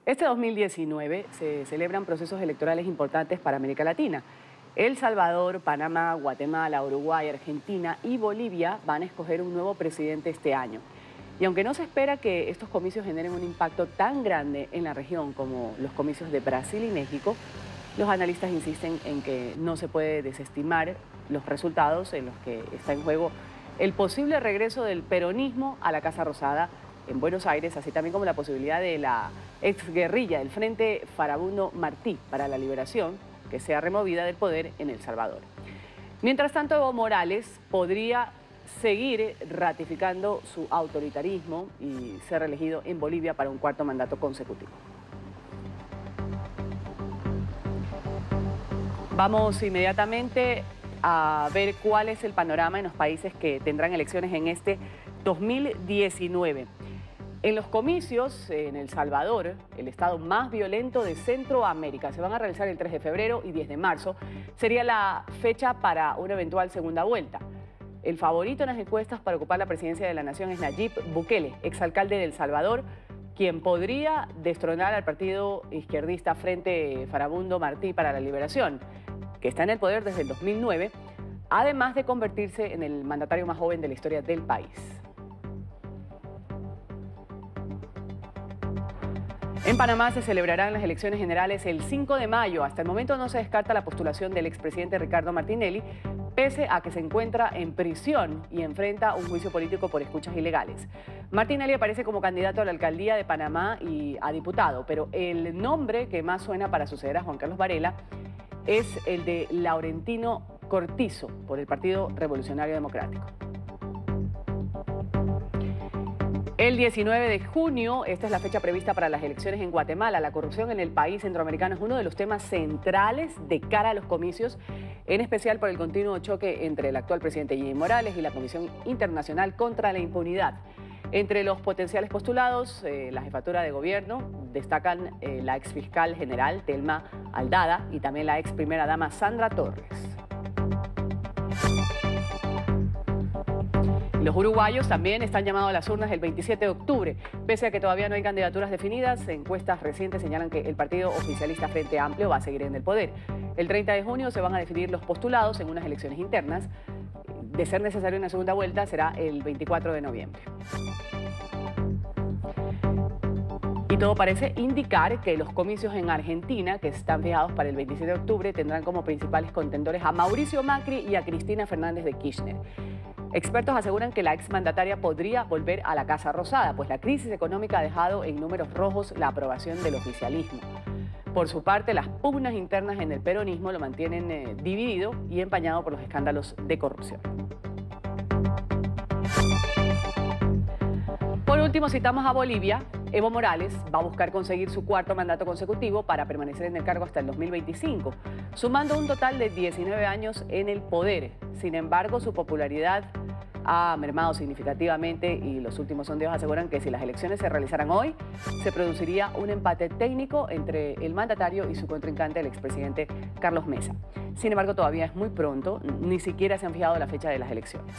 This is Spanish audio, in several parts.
Este 2019 se celebran procesos electorales importantes para América Latina. El Salvador, Panamá, Guatemala, Uruguay, Argentina y Bolivia van a escoger un nuevo presidente este año. Y aunque no se espera que estos comicios generen un impacto tan grande en la región como los comicios de Brasil y México, los analistas insisten en que no se puede desestimar los resultados en los que está en juego el posible regreso del peronismo a la Casa Rosada en Buenos Aires, así también como la posibilidad de la exguerrilla del Frente Farabundo Martí para la Liberación, que sea removida del poder en El Salvador. Mientras tanto, Evo Morales podría seguir ratificando su autoritarismo y ser elegido en Bolivia para un cuarto mandato consecutivo. Vamos inmediatamente a ver cuál es el panorama en los países que tendrán elecciones en este 2019. En los comicios en El Salvador, el estado más violento de Centroamérica, se van a realizar el 3 de febrero y 10 de marzo. Sería la fecha para una eventual segunda vuelta. El favorito en las encuestas para ocupar la presidencia de la nación es Nayib Bukele, exalcalde de El Salvador, quien podría destronar al partido izquierdista Frente Farabundo Martí para la Liberación, que está en el poder desde el 2009, además de convertirse en el mandatario más joven de la historia del país. En Panamá se celebrarán las elecciones generales el 5 de mayo. Hasta el momento no se descarta la postulación del expresidente Ricardo Martinelli, pese a que se encuentra en prisión y enfrenta un juicio político por escuchas ilegales. Martinelli aparece como candidato a la alcaldía de Panamá y a diputado, pero el nombre que más suena para suceder a Juan Carlos Varela es el de Laurentino Cortizo, por el Partido Revolucionario Democrático. El 19 de junio, esta es la fecha prevista para las elecciones en Guatemala. La corrupción en el país centroamericano es uno de los temas centrales de cara a los comicios, en especial por el continuo choque entre el actual presidente Evo Morales y la Comisión Internacional contra la Impunidad. Entre los potenciales postulados, la jefatura de gobierno, destacan la exfiscal general Telma Aldada y también la ex primera dama Sandra Torres. Los uruguayos también están llamados a las urnas el 27 de octubre. Pese a que todavía no hay candidaturas definidas, encuestas recientes señalan que el partido oficialista Frente Amplio va a seguir en el poder. El 30 de junio se van a definir los postulados en unas elecciones internas. De ser necesario una segunda vuelta, será el 24 de noviembre. Y todo parece indicar que los comicios en Argentina, que están fijados para el 27 de octubre, tendrán como principales contendores a Mauricio Macri y a Cristina Fernández de Kirchner. Expertos aseguran que la exmandataria podría volver a la Casa Rosada, pues la crisis económica ha dejado en números rojos la aprobación del oficialismo. Por su parte, las pugnas internas en el peronismo lo mantienen dividido y empañado por los escándalos de corrupción. Por último, citamos a Bolivia. Evo Morales va a buscar conseguir su cuarto mandato consecutivo para permanecer en el cargo hasta el 2025, sumando un total de 19 años en el poder. Sin embargo, su popularidad ha mermado significativamente y los últimos sondeos aseguran que si las elecciones se realizaran hoy, se produciría un empate técnico entre el mandatario y su contrincante, el expresidente Carlos Mesa. Sin embargo, todavía es muy pronto, ni siquiera se han fijado la fecha de las elecciones.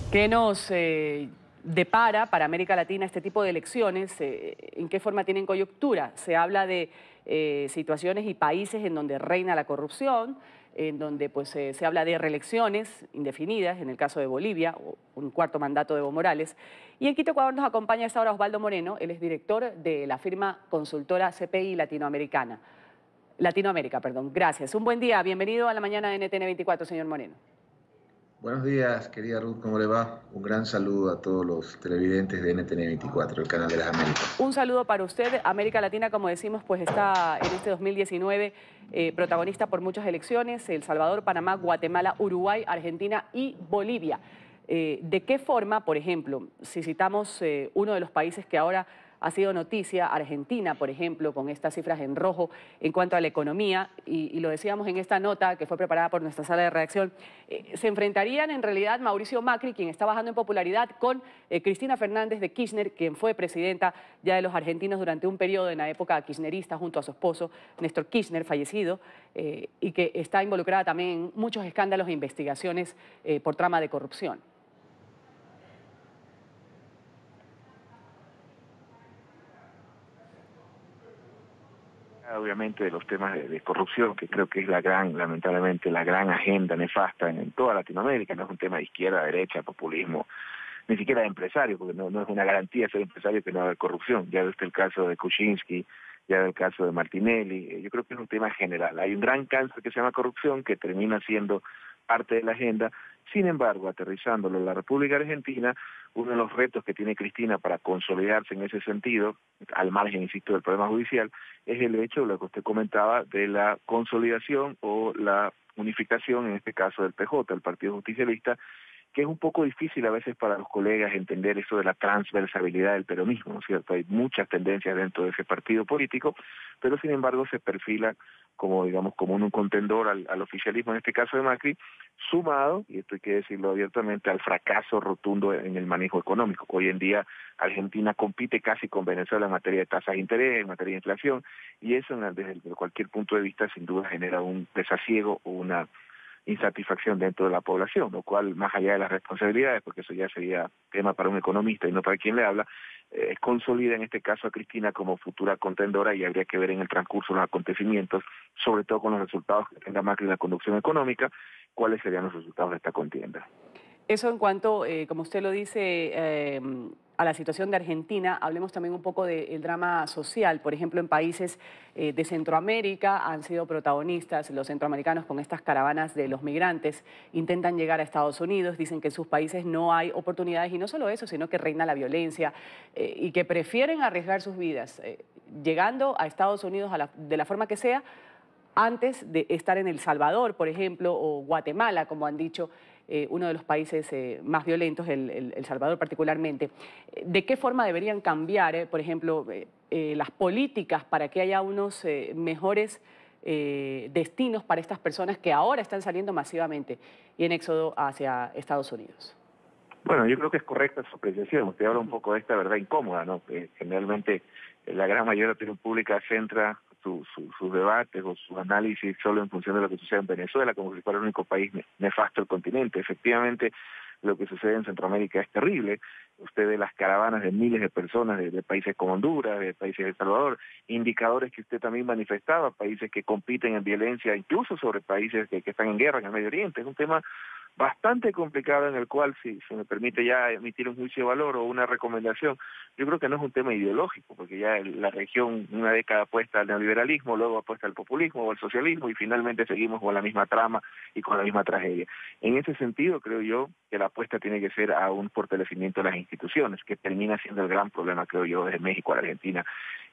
¿Qué nos depara para América Latina este tipo de elecciones? ¿En qué forma tienen coyuntura? Se habla de situaciones y países en donde reina la corrupción, en donde pues, se habla de reelecciones indefinidas, en el caso de Bolivia, o un cuarto mandato de Evo Morales. Y en Quito, Ecuador, nos acompaña a esta hora Osvaldo Moreno, él es director de la firma consultora CPI Latinoamérica. Gracias. Un buen día, bienvenido a la mañana de NTN 24, señor Moreno. Buenos días, querida Ruth, ¿cómo le va? Un gran saludo a todos los televidentes de NTN 24, el canal de las Américas. Un saludo para usted. América Latina, como decimos, pues está en este 2019 protagonista por muchas elecciones: El Salvador, Panamá, Guatemala, Uruguay, Argentina y Bolivia. ¿De qué forma, por ejemplo, si citamos uno de los países que ahora ha sido noticia, Argentina, por ejemplo, con estas cifras en rojo en cuanto a la economía, y lo decíamos en esta nota que fue preparada por nuestra sala de redacción, se enfrentarían en realidad Mauricio Macri, quien está bajando en popularidad, con Cristina Fernández de Kirchner, quien fue presidenta ya de los argentinos durante un periodo en la época kirchnerista junto a su esposo Néstor Kirchner, fallecido, y que está involucrada también en muchos escándalos e investigaciones por trama de corrupción. Obviamente de los temas de corrupción, que creo que es lamentablemente, la gran agenda nefasta en toda Latinoamérica. No es un tema de izquierda, derecha, populismo, ni siquiera de empresario, porque no es una garantía ser empresario que no haya corrupción. Ya viste el caso de Kuczynski, ya el caso de Martinelli. Yo creo que es un tema general. Hay un gran cáncer que se llama corrupción, que termina siendo parte de la agenda. Sin embargo, aterrizándolo en la República Argentina, uno de los retos que tiene Cristina para consolidarse en ese sentido, al margen, insisto, del problema judicial, es el hecho de lo que usted comentaba de la consolidación o la unificación, en este caso del PJ, el Partido Justicialista, que es un poco difícil a veces para los colegas entender eso de la transversabilidad del peronismo, ¿no es cierto? Hay muchas tendencias dentro de ese partido político, pero sin embargo se perfila como, digamos, como un contendor al oficialismo, en este caso de Macri, sumado, y esto hay que decirlo abiertamente, al fracaso rotundo en el manejo económico. Hoy en día Argentina compite casi con Venezuela en materia de tasas de interés, en materia de inflación, y eso desde cualquier punto de vista sin duda genera un desasiego o una insatisfacción dentro de la población, lo cual, más allá de las responsabilidades, porque eso ya sería tema para un economista y no para quien le habla, consolida en este caso a Cristina como futura contendora, y habría que ver en el transcurso los acontecimientos, sobre todo con los resultados que tenga Macri en la conducción económica, cuáles serían los resultados de esta contienda. Eso en cuanto, como usted lo dice, a la situación de Argentina. Hablemos también un poco del drama social. Por ejemplo, en países de Centroamérica han sido protagonistas los centroamericanos con estas caravanas de los migrantes. Intentan llegar a Estados Unidos, dicen que en sus países no hay oportunidades, y no solo eso, sino que reina la violencia y que prefieren arriesgar sus vidas llegando a Estados Unidos de la forma que sea, antes de estar en El Salvador, por ejemplo, o Guatemala, como han dicho, uno de los países más violentos, El Salvador particularmente. ¿De qué forma deberían cambiar, por ejemplo, las políticas para que haya unos mejores destinos para estas personas que ahora están saliendo masivamente y en éxodo hacia Estados Unidos? Bueno, yo creo que es correcta su apreciación. Usted habla un poco de esta verdad incómoda, ¿no? Que generalmente la gran mayoría de la opinión pública centra sus debates o sus análisis solo en función de lo que sucede en Venezuela, como si fuera el único país nefasto del continente. Efectivamente, lo que sucede en Centroamérica es terrible. Usted ve las caravanas de miles de personas de países como Honduras, de países de El Salvador, indicadores que usted también manifestaba, países que compiten en violencia, incluso sobre países que están en guerra en el Medio Oriente. Es un tema bastante complicado en el cual, si se me permite ya emitir un juicio de valor o una recomendación, yo creo que no es un tema ideológico, porque ya la región una década apuesta al neoliberalismo, luego apuesta al populismo o al socialismo, y finalmente seguimos con la misma trama y con la misma tragedia. En ese sentido, creo yo que la apuesta tiene que ser a un fortalecimiento de las instituciones, que termina siendo el gran problema, creo yo, desde México a la Argentina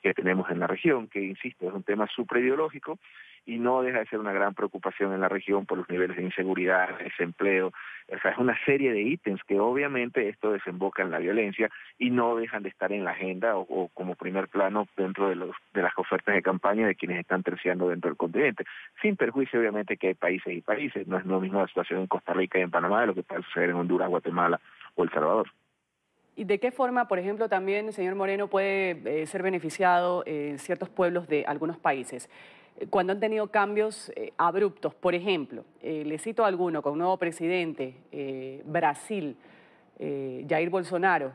que tenemos en la región, que, insisto, es un tema superideológico y no deja de ser una gran preocupación en la región por los niveles de inseguridad, desempleo. O sea, es una serie de ítems que obviamente esto desemboca en la violencia y no dejan de estar en la agenda o como primer plano dentro de las ofertas de campaña de quienes están terciando dentro del continente. Sin perjuicio, obviamente, que hay países y países. No es lo mismo la situación en Costa Rica y en Panamá de lo que puede suceder en Honduras, Guatemala o El Salvador. ¿Y de qué forma, por ejemplo, también, señor Moreno, puede ser beneficiado ciertos pueblos de algunos países? Cuando han tenido cambios abruptos, por ejemplo, le cito alguno, con un nuevo presidente, Brasil, Jair Bolsonaro,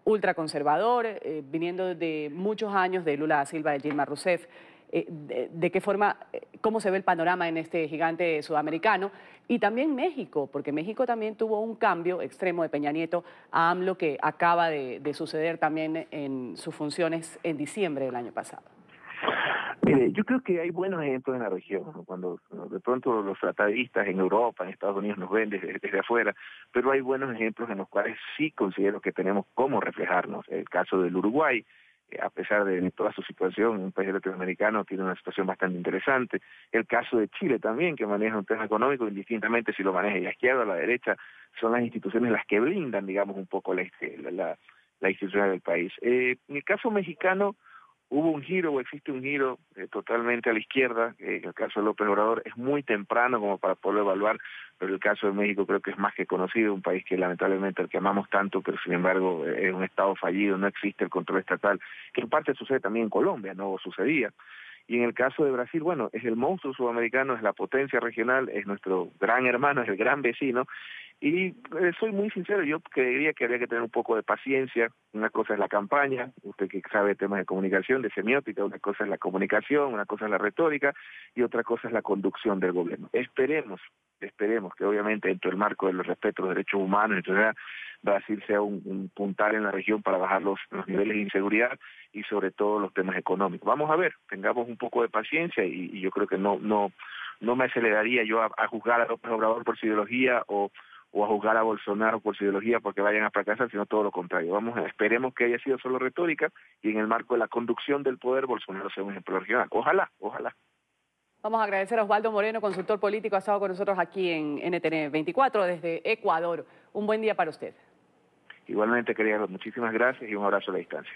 ultraconservador, viniendo de muchos años de Lula da Silva, de Dilma Rousseff. De qué forma, cómo se ve el panorama en este gigante sudamericano, y también México, porque México también tuvo un cambio extremo de Peña Nieto a AMLO, que acaba de suceder también en sus funciones en diciembre del año pasado. Mire, yo creo que hay buenos ejemplos en la región, ¿no? Cuando de pronto los tratadistas en Europa, en Estados Unidos nos ven desde afuera, pero hay buenos ejemplos en los cuales sí considero que tenemos cómo reflejarnos. El caso del Uruguay, a pesar de toda su situación, un país latinoamericano tiene una situación bastante interesante. El caso de Chile también, que maneja un tema económico, indistintamente si lo maneja a la izquierda o a la derecha, son las instituciones las que blindan, digamos, un poco la institución del país. En el caso mexicano, hubo un giro o existe un giro totalmente a la izquierda. En el caso de López Obrador es muy temprano como para poderlo evaluar, pero el caso de México creo que es más que conocido, un país que lamentablemente al que amamos tanto, pero sin embargo es un estado fallido, no existe el control estatal, que en parte sucede también en Colombia, no sucedía. Y en el caso de Brasil, bueno, es el monstruo sudamericano, es la potencia regional, es nuestro gran hermano, es el gran vecino. Y soy muy sincero, yo creería que habría que tener un poco de paciencia. Una cosa es la campaña, usted que sabe temas de comunicación, de semiótica, una cosa es la comunicación, una cosa es la retórica y otra cosa es la conducción del gobierno. Esperemos que obviamente dentro del marco del respeto a los derechos humanos, entonces Brasil sea un puntal en la región para bajar los niveles de inseguridad y sobre todo los temas económicos. Vamos a ver, tengamos un poco de paciencia y yo creo que no me aceleraría yo a juzgar a López Obrador por su ideología o a juzgar a Bolsonaro por su ideología porque vayan a fracasar, sino todo lo contrario. Esperemos que haya sido solo retórica y en el marco de la conducción del poder Bolsonaro sea un ejemplo regional. Ojalá. Vamos a agradecer a Osvaldo Moreno, consultor político, ha estado con nosotros aquí en NTN 24 desde Ecuador. Un buen día para usted. Igualmente, querida, muchísimas gracias y un abrazo a la distancia.